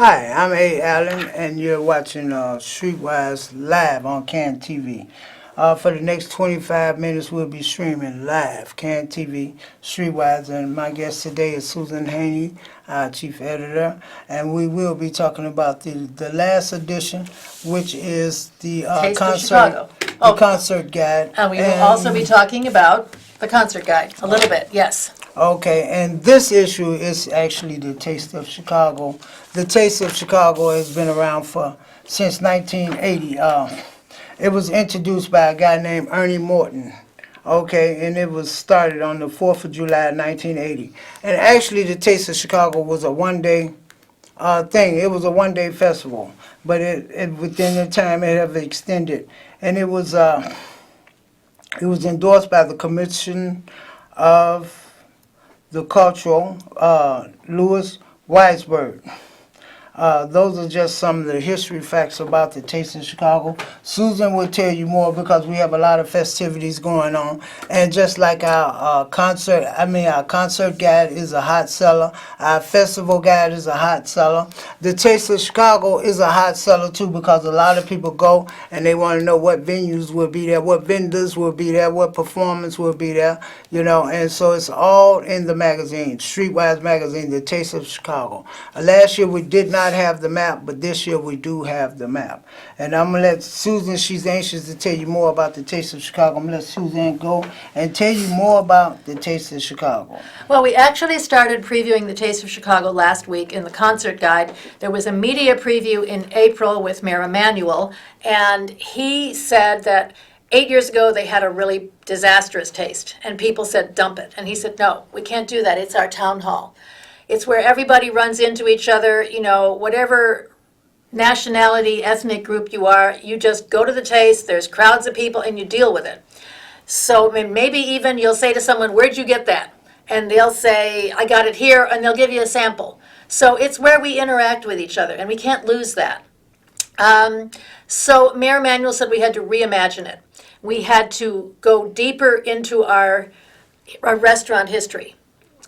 Hi, I'm A. Allen, and you're watching Streetwise live on CAN TV. For the next 25 minutes, we'll be streaming live, CAN TV, Streetwise, and my guest today is Susan Haney, our chief editor, and we will be talking about the last edition, which is the Taste of Chicago. the concert guide. And we will also be talking about the concert guide a little bit, yes. Okay, and this issue is actually the Taste of Chicago. The Taste of Chicago has been around since 1980. It was introduced by a guy named Ernie Morton. Okay, and it was started on the 4th of July, 1980. And actually, the Taste of Chicago was a one-day thing. It was a one-day festival, but it within the time it have extended, and it was endorsed by the Commission of the Cultural, Louis Weisberg. Those are just some of the history facts about the Taste of Chicago. Susan will tell you more because we have a lot of festivities going on. And just like our concert guide is a hot seller. Our festival guide is a hot seller. The Taste of Chicago is a hot seller too because a lot of people go and they want to know what venues will be there, what vendors will be there, what performance will be there, and so it's all in the magazine, Streetwise magazine, The Taste of Chicago. Last year we did not have the map, but this year we do have the map. And I'm going to let Susan, she's anxious to tell you more about the Taste of Chicago. I'm going to let Susan go and tell you more about the Taste of Chicago. Well, we actually started previewing the Taste of Chicago last week in the concert guide. There was a media preview in April with Mayor Emanuel, and he said that 8 years ago they had a really disastrous taste, and people said dump it. And he said, no, we can't do that. It's our town hall. It's where everybody runs into each other, whatever nationality, ethnic group you are, you just go to the Taste, there's crowds of people, and you deal with it. So maybe even you'll say to someone, where'd you get that? And they'll say, I got it here, and they'll give you a sample. So it's where we interact with each other, and we can't lose that. So Mayor Emanuel said we had to reimagine it. We had to go deeper into our restaurant history,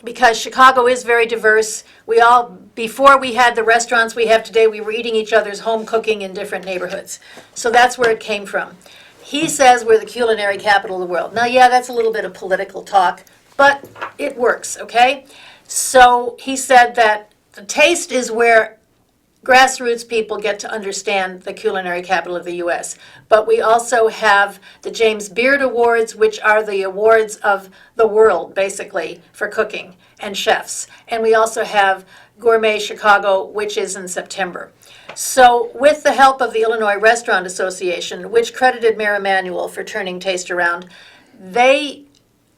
because Chicago is very diverse. Before we had the restaurants we have today, we were eating each other's home cooking in different neighborhoods. So that's where it came from. He says we're the culinary capital of the world. Now, yeah, that's a little bit of political talk, but it works, okay? So he said that the Taste is where grassroots people get to understand the culinary capital of the U.S. But we also have the James Beard Awards, which are the awards of the world, basically, for cooking and chefs. And we also have Gourmet Chicago, which is in September. So with the help of the Illinois Restaurant Association, which credited Mayor Emanuel for turning Taste around,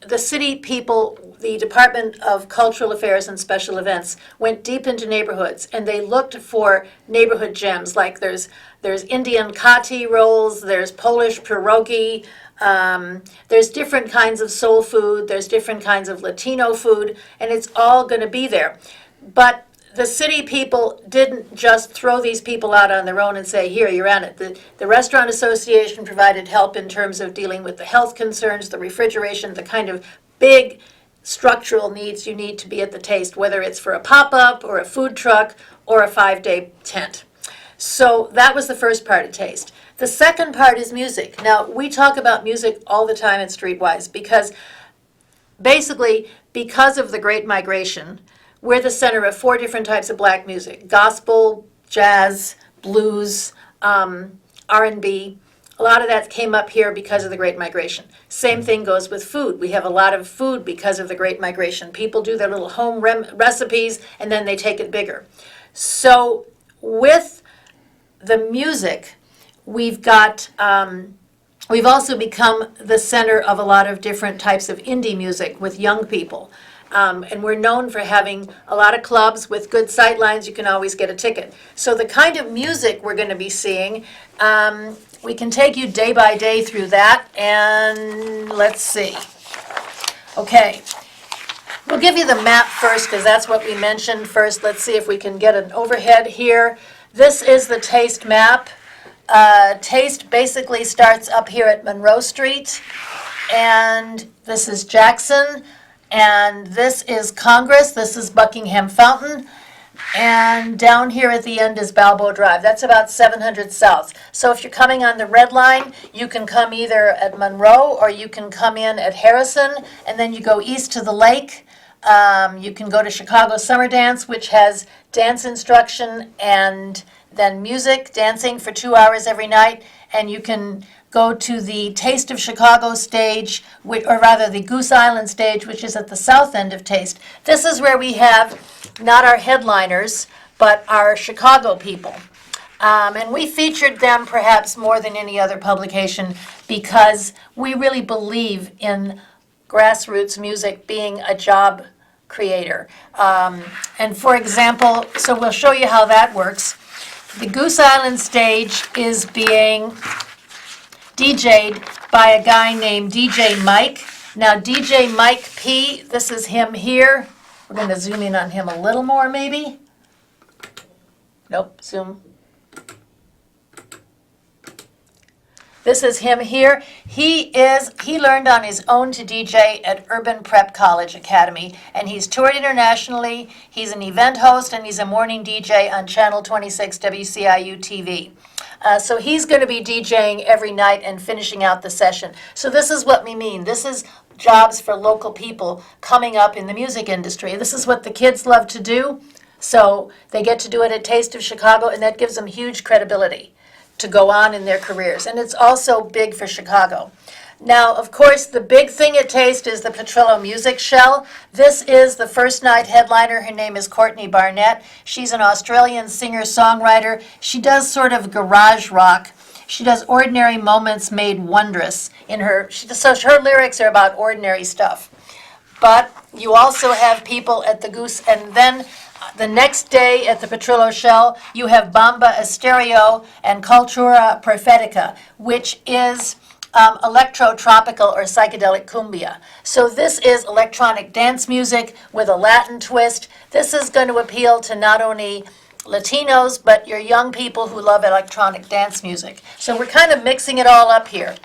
the city people, the Department of Cultural Affairs and Special Events, went deep into neighborhoods, and they looked for neighborhood gems. Like there's Indian kati rolls, there's Polish pierogi, there's different kinds of soul food, there's different kinds of Latino food, and it's all going to be there. But the city people didn't just throw these people out on their own and say, here, you're on it. The Restaurant Association provided help in terms of dealing with the health concerns, the refrigeration, the kind of big structural needs you need to be at the Taste, whether it's for a pop-up or a food truck or a 5-day tent. So that was the first part of Taste. The second part is music. Now, we talk about music all the time at Streetwise because of the Great Migration, we're the center of 4 different types of black music: gospel, jazz, blues, R&B. A lot of that came up here because of the Great Migration. Same thing goes with food. We have a lot of food because of the Great Migration. People do their little home recipes, and then they take it bigger. So with the music, we've also become the center of a lot of different types of indie music with young people. And we're known for having a lot of clubs with good sight lines. You can always get a ticket. So the kind of music we're going to be seeing, we can take you day by day through that. And let's see. Okay. We'll give you the map first because that's what we mentioned first. Let's see if we can get an overhead here. This is the Taste map. Taste basically starts up here at Monroe Street. And this is Jackson. And this is Congress. This is Buckingham Fountain. And down here at the end is Balboa Drive. That's about 700 South. So if you're coming on the red line, you can come either at Monroe or you can come in at Harrison, and then you go east to the lake. You can go to Chicago Summer Dance, which has dance instruction and then music, dancing for 2 hours every night. And you can go to the Taste of Chicago stage, or rather the Goose Island stage, which is at the south end of Taste. This is where we have not our headliners, but our Chicago people. And we featured them perhaps more than any other publication because we really believe in grassroots music being a job creator. And for example, so we'll show you how that works. The Goose Island stage is being DJ'd by a guy named DJ Mike. Now DJ Mike P, this is him here. We're going to zoom in on him a little more maybe. Nope, zoom. This is him here. He learned on his own to DJ at Urban Prep College Academy, and he's toured internationally. He's an event host, and he's a morning DJ on Channel 26 WCIU TV. So he's going to be DJing every night and finishing out the session. So this is what we mean. This is jobs for local people coming up in the music industry. This is what the kids love to do. So they get to do it at Taste of Chicago, and that gives them huge credibility to go on in their careers. And it's also big for Chicago. Now, of course, the big thing at Taste is the Petrillo Music Shell. This is the first night headliner. Her name is Courtney Barnett. She's an Australian singer-songwriter. She does sort of garage rock. She does ordinary moments made wondrous in her. So her lyrics are about ordinary stuff. But you also have people at the Goose, and then the next day at the Petrillo Shell, you have Bamba Estereo and Cultura Profetica, which is electro-tropical or psychedelic cumbia. So this is electronic dance music with a Latin twist. This is going to appeal to not only Latinos, but your young people who love electronic dance music. So we're kind of mixing it all up here.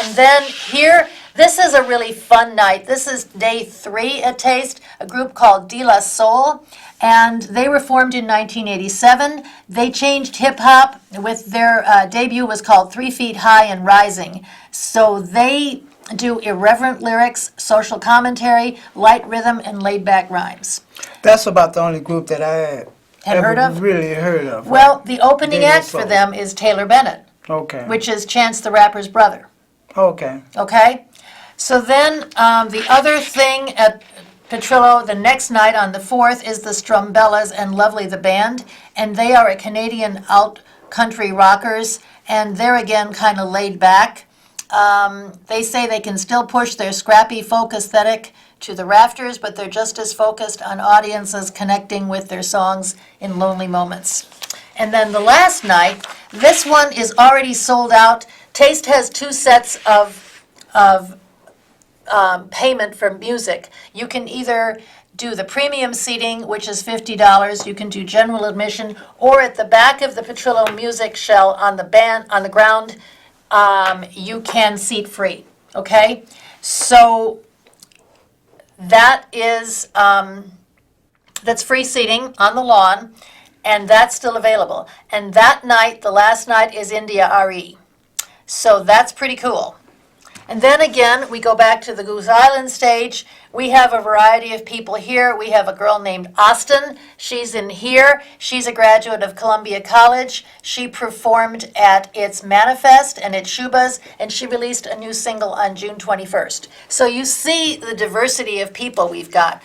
And then here, this is a really fun night. This is day 3 at Taste, a group called De La Soul, and they were formed in 1987. They changed hip-hop with their debut was called 3 Feet High and Rising. So they do irreverent lyrics, social commentary, light rhythm, and laid-back rhymes. That's about the only group that I Had heard of? really heard of. Well, the opening De La act for Soul. them is Taylor Bennett, Okay. which is Chance the Rapper's brother. Okay. Okay? So then the other thing at Petrillo the next night on the 4th is the Strumbellas and Lovely the Band, and they are a Canadian out-country rockers, and they're again kind of laid back. They say they can still push their scrappy folk aesthetic to the rafters, but they're just as focused on audiences connecting with their songs in lonely moments. And then the last night, this one is already sold out. Taste has 2 sets of payment for music. You can either do the premium seating, which is $50. You can do general admission, or at the back of the Petrillo Music Shell on the ground, you can seat free. Okay, so that is that's free seating on the lawn, and that's still available. And that night, the last night, is India RE. So that's pretty cool. And then again, we go back to the Goose Island stage. We have a variety of people here. We have a girl named Austin. She's in here. She's a graduate of Columbia College. She performed at its Manifest and at Shuba's, and she released a new single on June 21st. So you see the diversity of people we've got.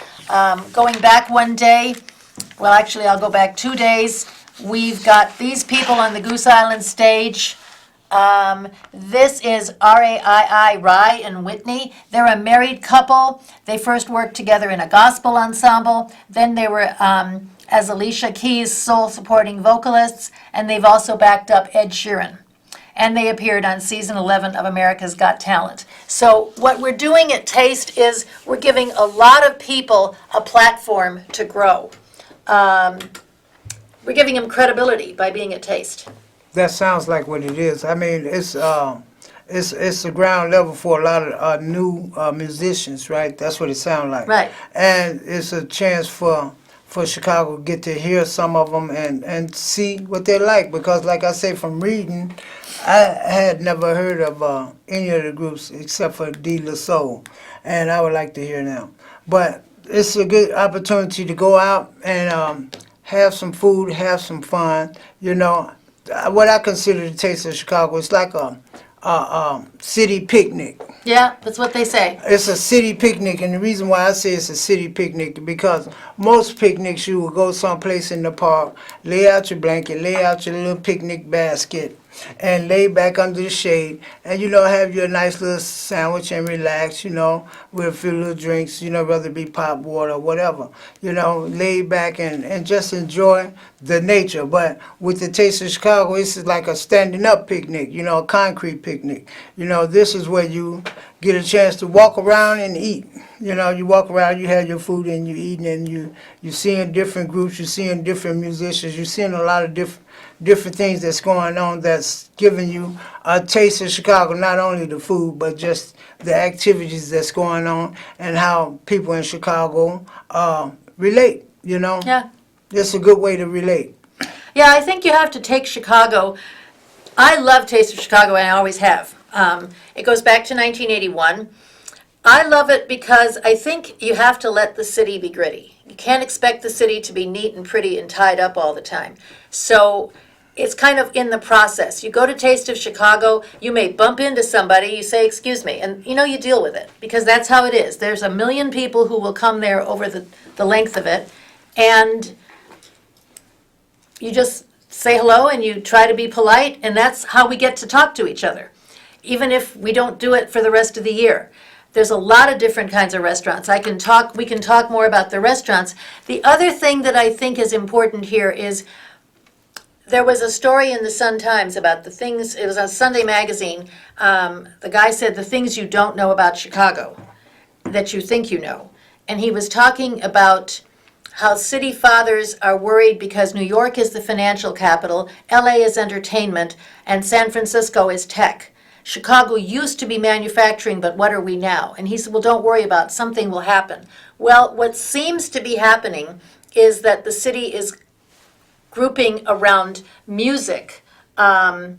Going back one day, well, actually, I'll go back 2 days. We've got these people on the Goose Island stage. This is RAII, Rye and Whitney. They're a married couple. They first worked together in a gospel ensemble. Then they were as Alicia Keys' sole supporting vocalists, and they've also backed up Ed Sheeran. And they appeared on season 11 of America's Got Talent. So what we're doing at Taste is we're giving a lot of people a platform to grow. We're giving them credibility by being at Taste. That sounds like what it is. I mean, it's the ground level for a lot of new musicians, right? That's what it sounds like. Right. And it's a chance for for Chicago, get to hear some of them and see what they're like. Because, like I say, from reading, I had never heard of any of the groups except for De La Soul, and I would like to hear them. But it's a good opportunity to go out and have some food, have some fun. You know, what I consider the Taste of Chicago, it's like a city picnic. Yeah, that's what they say. It's a city picnic, and the reason why I say it's a city picnic because most picnics you will go someplace in the park, lay out your blanket, lay out your little picnic basket, and lay back under the shade, and have your nice little sandwich and relax, with a few little drinks, whether it be pop, water, whatever, lay back and just enjoy the nature. But with the Taste of Chicago, this is like a standing up picnic, a concrete picnic. This is where you get a chance to walk around and eat. You walk around, you have your food and you eating, and you seeing different groups, you seeing different musicians, you seeing a lot of different things that's going on that's giving you a taste of Chicago, not only the food, but just the activities that's going on and how people in Chicago relate, Yeah. It's a good way to relate. Yeah, I think you have to take Chicago. I love Taste of Chicago, and I always have. It goes back to 1981. I love it because I think you have to let the city be gritty. You can't expect the city to be neat and pretty and tied up all the time. So it's kind of in the process. You go to Taste of Chicago, you may bump into somebody, you say, excuse me, and you deal with it because that's how it is. There's 1 million people who will come there over the length of it, and you just say hello and you try to be polite, and that's how we get to talk to each other, even if we don't do it for the rest of the year. There's a lot of different kinds of restaurants. We can talk more about the restaurants. The other thing that I think is important here is there was a story in the Sun-Times about the things, it was a Sunday magazine. The guy said the things you don't know about Chicago that you think you know. And he was talking about how city fathers are worried because New York is the financial capital, LA is entertainment, and San Francisco is tech. Chicago used to be manufacturing, but what are we now? And he said, well, don't worry about it. Something will happen. Well, what seems to be happening is that the city is grouping around music. They're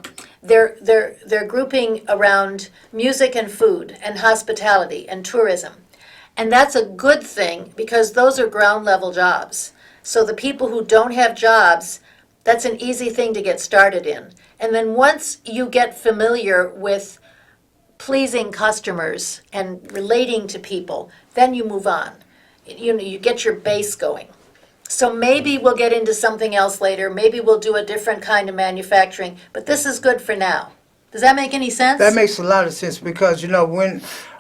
grouping around music and food and hospitality and tourism. And that's a good thing because those are ground level jobs. So the people who don't have jobs, that's an easy thing to get started in. And then once you get familiar with pleasing customers and relating to people, then you move on. You get your base going. So maybe we'll get into something else later. Maybe we'll do a different kind of manufacturing. But this is good for now. Does that make any sense? That makes a lot of sense because,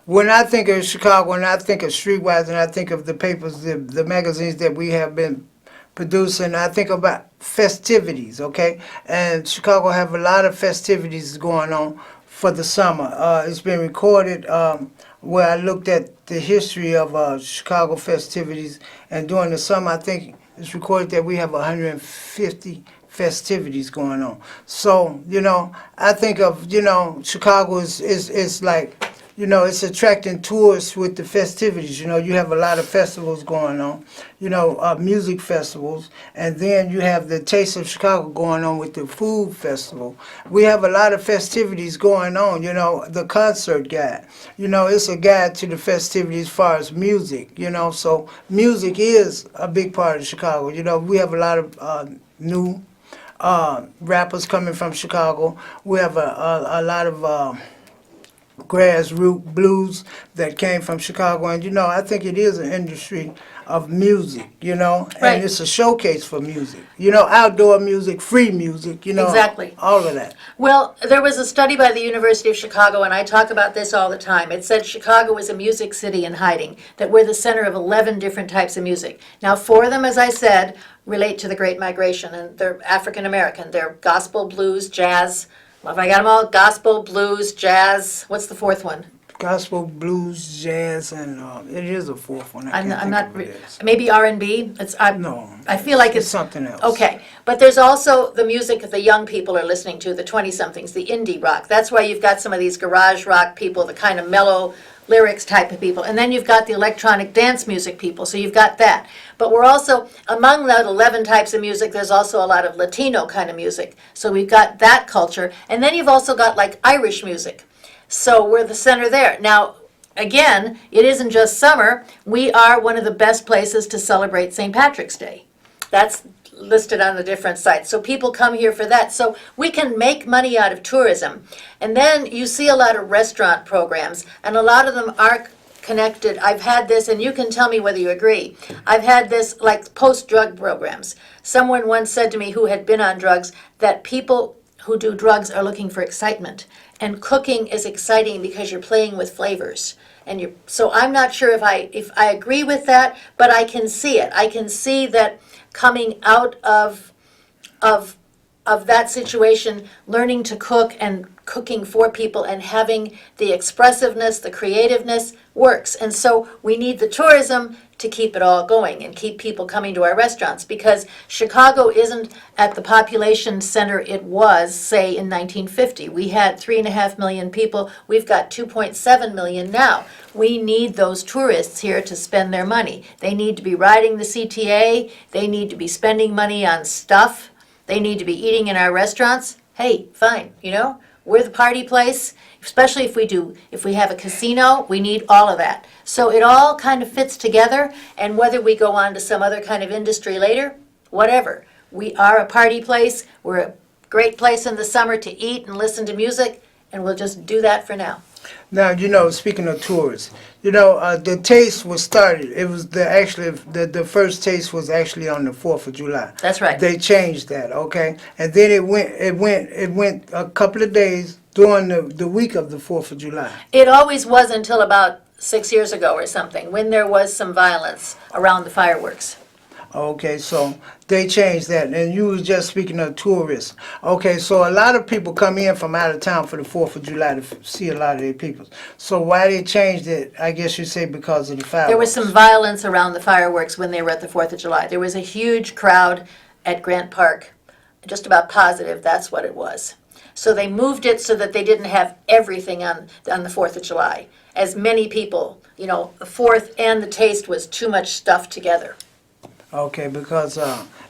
when I think of Chicago and I think of Streetwise and I think of the papers, the magazines that we have been producing, I think about festivities, okay? And Chicago have a lot of festivities going on for the summer. It's been recorded where I looked at the history of Chicago festivities, and during the summer I think it's recorded that we have 150 festivities going on. So, I think of, Chicago is like, it's attracting tourists with the festivities. You have a lot of festivals going on, music festivals, and then you have the Taste of Chicago going on with the food festival. We have a lot of festivities going on, the concert guide. It's a guide to the festivities as far as music, so music is a big part of Chicago. We have a lot of new rappers coming from Chicago. We have a lot of grassroots blues that came from Chicago, and I think it is an industry of music, Right. and it's a showcase for music, outdoor music, free music, Exactly. all of that. Well, there was a study by the University of Chicago, and I talk about this all the time. It said Chicago is a music city in hiding, that we're the center of 11 different types of music. Now, 4 of them, as I said, relate to the Great Migration, and they're African American. They're gospel, blues, jazz. Well, if I got them all, gospel, blues, jazz. What's the 4th one? gospel, blues, jazz, and it is a fourth one. I can't I'm think not, of what it is. maybe R&B? No. I feel like it's something else. okay, but there's also the music that the young people are listening to, the 20-somethings, the indie rock. That's why you've got some of these garage rock people, the kind of mellow lyrics type of people. And then you've got the electronic dance music people, so you've got that. But we're also, among that 11 types of music, there's also a lot of Latino kind of music. So we've got that culture. And then you've also got like Irish music. So we're the center there. Now, again, it isn't just summer. We are one of the best places to celebrate St. Patrick's Day. That's listed on the different sites. So people come here for that. So we can make money out of tourism. And then you see a lot of restaurant programs, and a lot of them are connected. I've had this, and you can tell me whether you agree. I've had this like post-drug programs. Someone once said to me who had been on drugs that people who do drugs are looking for excitement. And cooking is exciting because you're playing with flavors. So I'm not sure if I agree with that, but I can see it. I can see that coming out of that situation, learning to cook and cooking for people and having the expressiveness, the creativeness works. And so we need the tourism to keep it all going and keep people coming to our restaurants, because Chicago isn't at the population center it was, say, in 1950. We had 3.5 million people. We've got 2.7 million now. We need those tourists here to spend their money. They need to be riding the CTA. They need to be spending money on stuff. They need to be eating in our restaurants. Hey, fine, we're the party place, especially if we have a casino, we need all of that. So it all kind of fits together, and whether we go on to some other kind of industry later, whatever. We are a party place, we're a great place in the summer to eat and listen to music, and we'll just do that for now. Now, speaking of tourists, the taste was started. It was the first taste was actually on the 4th of July. That's right. They changed that, okay? And then it went a couple of days during the week of the 4th of July. It always was until about 6 years ago or something, when there was some violence around the fireworks. Okay, so they changed that, and you was just speaking of tourists. Okay, so a lot of people come in from out of town for the 4th of July to see a lot of their people. So why they changed it, I guess you say because of the fireworks. There was some violence around the fireworks when they were at the 4th of July. There was a huge crowd at Grant Park, just about positive that's what it was. So they moved it so that they didn't have everything on the 4th of July. As many people, the 4th and the taste was too much stuff together. Okay, because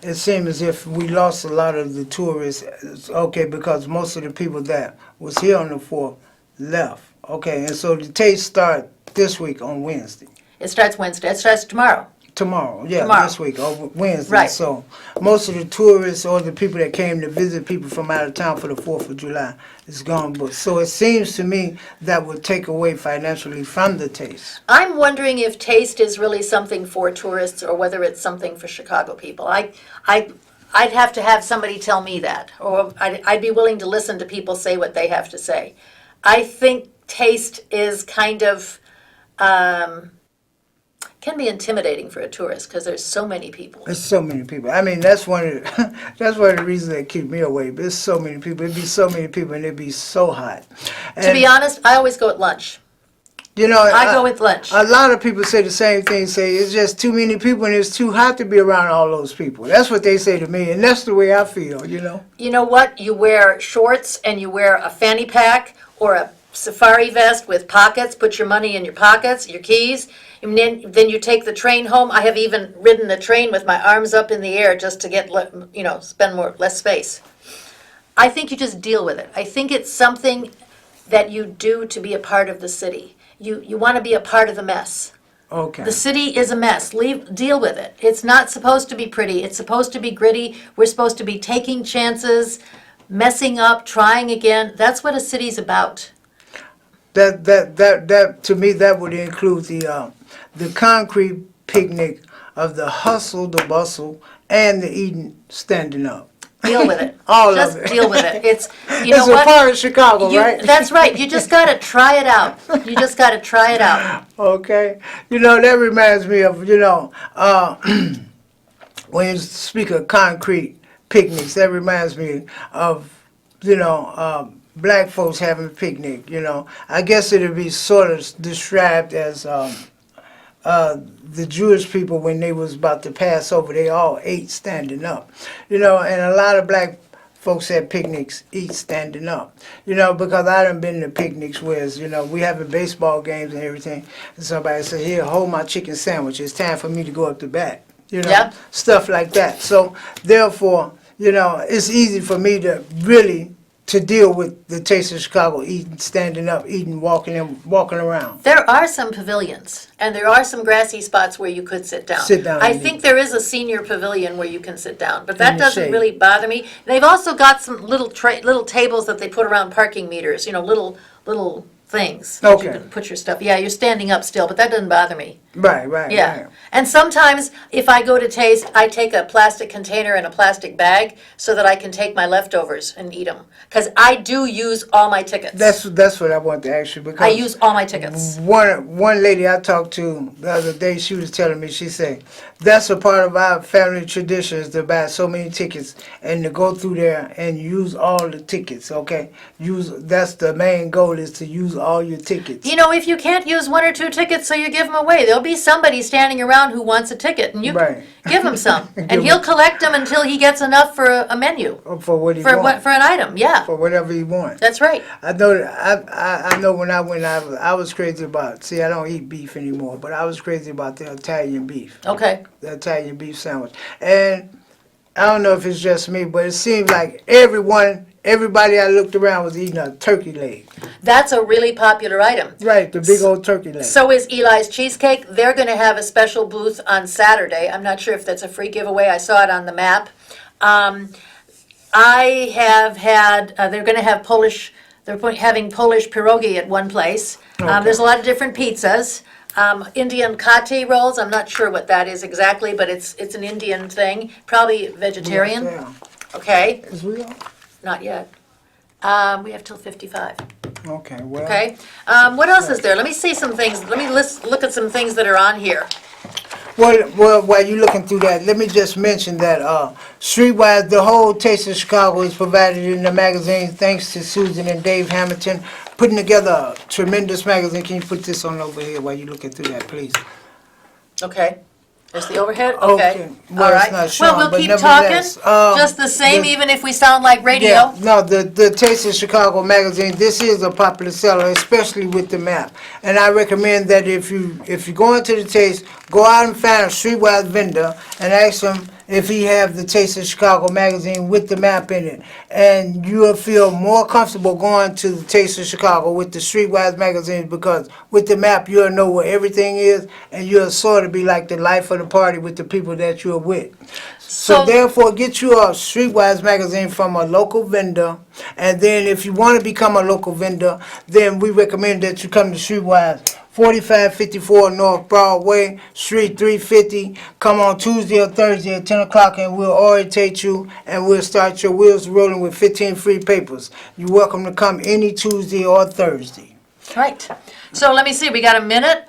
it seemed as if we lost a lot of the tourists. Okay, because most of the people that was here on the 4th left. Okay, and so the taste start this week on Wednesday. It starts Wednesday. It starts tomorrow. Tomorrow, yeah, Tomorrow. this week, or Wednesday. Right. So most of the tourists or the people that came to visit people from out of town for the 4th of July is gone. But so it seems to me that would take away financially from the taste. I'm wondering if taste is really something for tourists or whether it's something for Chicago people. I'd have to have somebody tell me that, or I'd be willing to listen to people say what they have to say. I think taste is kind of can be intimidating for a tourist because there's so many people. There's so many people. I mean, that's one of the reasons that keep me away. But there's so many people. It'd be so many people, and it'd be so hot. And, to be honest, I always go at lunch. I go with lunch. A lot of people say the same thing. Say it's just too many people, and it's too hot to be around all those people. That's what they say to me, and that's the way I feel. You know what? You wear shorts and you wear a fanny pack or a safari vest with pockets. Put your money in your pockets, your keys. And then you take the train home. I have even ridden the train with my arms up in the air just to get, spend less space. I think you just deal with it. I think it's something that you do to be a part of the city. You want to be a part of the mess. Okay. The city is a mess. Deal with it. It's not supposed to be pretty. It's supposed to be gritty. We're supposed to be taking chances, messing up, trying again. That's what a city's about. That to me, that would include the concrete picnic of the hustle, the bustle, and the eating standing up. Deal with it. All just of it. Deal with it. It's It's a part of Chicago, right? That's right. You just got to try it out. You just got to try it out. Okay. That reminds me of, when you speak of concrete picnics, that reminds me of, black folks having a picnic, I guess it'd be sort of described as the Jewish people when they was about to pass over, they all ate standing up, and a lot of black folks at picnics eat standing up, because I done been to picnics where, we having baseball games and everything, and somebody say, here, hold my chicken sandwich, it's time for me to go up to bat, Yeah. stuff like that. So, therefore, it's easy for me to really to deal with the taste of Chicago, eating, standing up, eating, walking around. There are some pavilions, and there are some grassy spots where you could sit down. Sit down I and think eat. there is a senior pavilion where you can sit down, but In that the doesn't shade. really bother me. They've also got some little tables that they put around parking meters, little things that you Okay. can put your stuff. Yeah, you're standing up still, but that doesn't bother me. Right. Yeah. And sometimes if I go to taste, I take a plastic container and a plastic bag so that I can take my leftovers and eat them. Because I do use all my tickets. That's what I want to ask you, because I use all my tickets. one lady I talked to the other day, she was telling me, she said, that's a part of our family tradition is to buy so many tickets and to go through there and use all the tickets, okay? That's the main goal, is to use all your tickets. If you can't use one or two tickets, so you give them away. There'll be somebody standing around who wants a ticket, and you Right. give him some. Give And he'll collect them until he gets enough for a menu, For what he for wants. for an item. Yeah, For whatever he wants. that's right. I know I know when I went, I was crazy about, see, I don't eat beef anymore, but I was crazy about the Italian beef. Okay. The Italian beef sandwich. And I don't know if it's just me, but it seemed like everybody I looked around was eating a turkey leg. That's a really popular item. Right, the big old turkey leg. So is Eli's Cheesecake. They're going to have a special booth on Saturday. I'm not sure if that's a free giveaway. I saw it on the map. I have had, they're going to have having Polish pierogi at one place. Okay. There's a lot of different pizzas. Indian kati rolls, I'm not sure what that is exactly, but it's an Indian thing, probably vegetarian. Yeah. Okay, Is we on? not yet. We have till 55. Okay, well. Okay. What else is there? Let me see some things. Let me look at some things that are on here. Well, while you're looking through that, let me just mention that Streetwise, the whole Taste of Chicago is provided in the magazine, thanks to Susan and Dave Hamilton, putting together a tremendous magazine. Can you put this on over here while you're looking through that, please? Okay. There's the overhead? Okay. Okay. Well, All it's right. not showing, Well, we'll but keep talking, nevertheless, just the same, the- even if we sound like radio. Yeah, no, the Taste of Chicago magazine, this is a popular seller, especially with the map. And I recommend that if you go into the Taste, go out and find a Streetwise vendor and ask him if he have the Taste of Chicago magazine with the map in it. And you will feel more comfortable going to the Taste of Chicago with the Streetwise magazine, because with the map you'll know where everything is, and you'll sort of be like the life of the party with the people that you're with. So therefore, get you a Streetwise magazine from a local vendor, and then if you want to become a local vendor, then we recommend that you come to Streetwise, 4554 North Broadway, Street 350. Come on Tuesday or Thursday at 10 o'clock, and we'll orientate you, and we'll start your wheels rolling with 15 free papers. You're welcome to come any Tuesday or Thursday. Right. So let me see, we got a minute.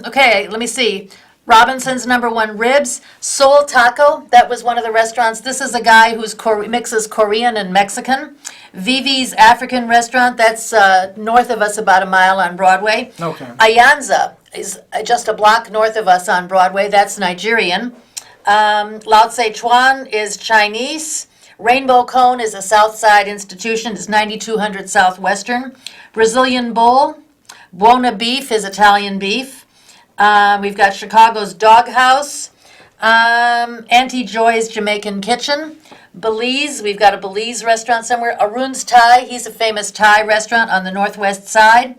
Okay, let me see. Robinson's #1 ribs, Soul Taco, that was one of the restaurants. This is a guy who's mixes Korean and Mexican. Vivi's African restaurant, that's north of us about a mile on Broadway. Okay. Ayanza is just a block north of us on Broadway, that's Nigerian. Lao Tse Chuan is Chinese. Rainbow Cone is a South Side institution, it's 9200 Southwestern. Brazilian Bowl, Buona Beef is Italian beef. We've got Chicago's Dog House, Auntie Joy's Jamaican Kitchen, Belize, we've got a Belize restaurant somewhere, Arun's Thai, he's a famous Thai restaurant on the northwest side.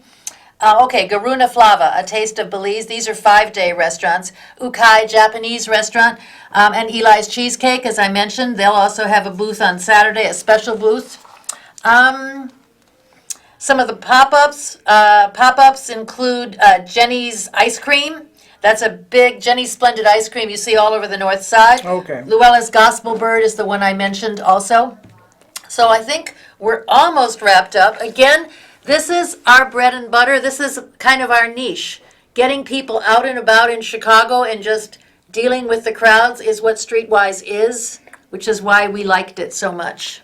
Garuna Flava, a taste of Belize, these are 5-day restaurants. Ukai, Japanese restaurant, and Eli's Cheesecake, as I mentioned, they'll also have a booth on Saturday, a special booth. Some of the pop-ups include Jenny's Ice Cream. That's a big Jenny's Splendid Ice Cream you see all over the north side. Okay. Luella's Gospel Bird is the one I mentioned also. So I think we're almost wrapped up. Again, this is our bread and butter. This is kind of our niche. Getting people out and about in Chicago and just dealing with the crowds is what Streetwise is, which is why we liked it so much.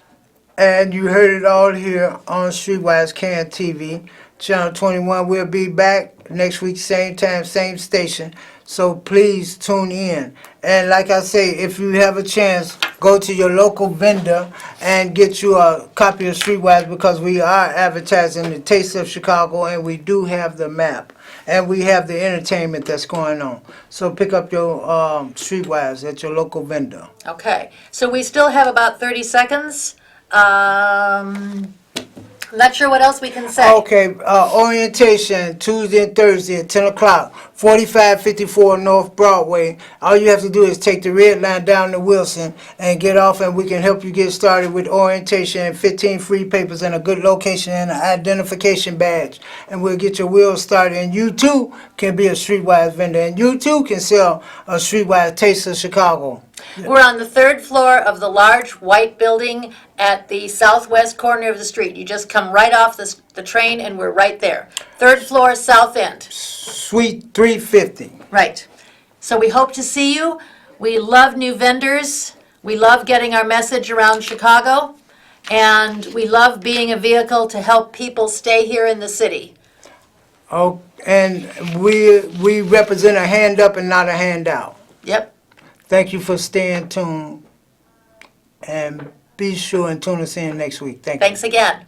And you heard it all here on Streetwise Can TV, Channel 21. We'll be back next week, same time, same station. So please tune in. And like I say, if you have a chance, go to your local vendor and get you a copy of Streetwise, because we are advertising the Taste of Chicago, and we do have the map. And we have the entertainment that's going on. So pick up your Streetwise at your local vendor. Okay, so we still have about 30 seconds. I'm not sure what else we can say. Okay, orientation Tuesday and Thursday at 10 o'clock, 4554 North Broadway. All you have to do is take the red line down to Wilson and get off, and we can help you get started with orientation and 15 free papers and a good location and an identification badge. And we'll get your wheels started. And you too can be a Streetwise vendor, and you too can sell a Streetwise Taste of Chicago. We're on the third floor of the large white building at the southwest corner of the street. You just come right off the train and we're right there. Third floor, south end. Suite 350. Right. So we hope to see you. We love new vendors. We love getting our message around Chicago. And we love being a vehicle to help people stay here in the city. Oh, and we represent a hand up and not a handout. Yep. Thank you for staying tuned, and be sure and tune us in next week. Thank you. Thanks again.